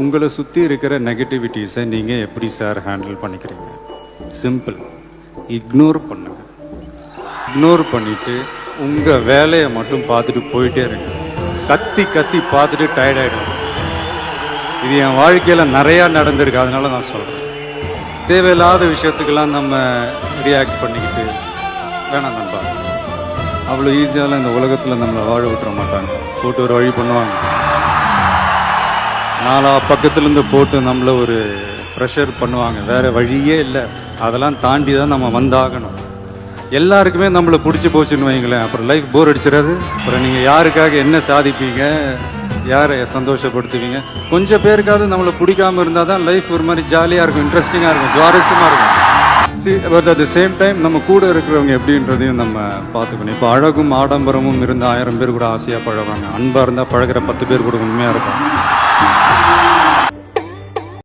உங்களை சுற்றி இருக்கிற நெகட்டிவிட்டிஸை நீங்கள் எப்படி சார் ஹேண்டில் பண்ணிக்கிறீங்க? சிம்பிள், இக்னோர் பண்ணுங்க. இக்னோர் பண்ணிவிட்டு உங்கள் வேலையை மட்டும் பார்த்துட்டு போயிட்டே இருங்க. கத்தி கத்தி பார்த்துட்டு டயர்டாயிடுங்க. இது என் வாழ்க்கையில் நிறையா நடந்திருக்கு, அதனால நான் சொல்கிறேன். தேவையில்லாத விஷயத்துக்கெல்லாம் நம்ம ரியாக்ட் பண்ணிக்கிட்டு வேணாம் நண்பா. அவ்வளோ ஈஸியாலாம் இந்த உலகத்தில் நம்மளை வாழ விட்டுற மாட்டாங்க. போட்டு ஒரு வழி பண்ணுவாங்க. நாலா பக்கத்துலேருந்து போட்டு நம்மளை ஒரு ப்ரெஷர் பண்ணுவாங்க. வேறு வழியே இல்லை. அதெல்லாம் தாண்டி தான் நம்ம வந்தாகணும். எல்லாருக்குமே நம்மளை பிடிச்சி போச்சுன்னு வைங்களேன், அப்புறம் லைஃப் போர் அடிச்சிடாது. அப்புறம் நீங்கள் யாருக்காக என்ன சாதிப்பீங்க, யாரை சந்தோஷப்படுத்துவீங்க? கொஞ்சம் பேருக்காவது நம்மளை பிடிக்காமல் இருந்தால் தான் லைஃப் ஒரு மாதிரி ஜாலியாக இருக்கும், இன்ட்ரெஸ்டிங்காக இருக்கும், சுவாரஸ்யமாக இருக்கும். But at the same time நம்ம கூட இருக்கிறவங்க எப்படின்றதையும் நம்ம பார்த்துக்கணும். இப்போ அழகும் ஆடம்பரமும் இருந்தால் 1000 பேர் கூட ஆசையாக பழகுவாங்க. அன்பாக இருந்தால் பழகிற 10 பேர் கூட உண்மையாக இருக்கும்.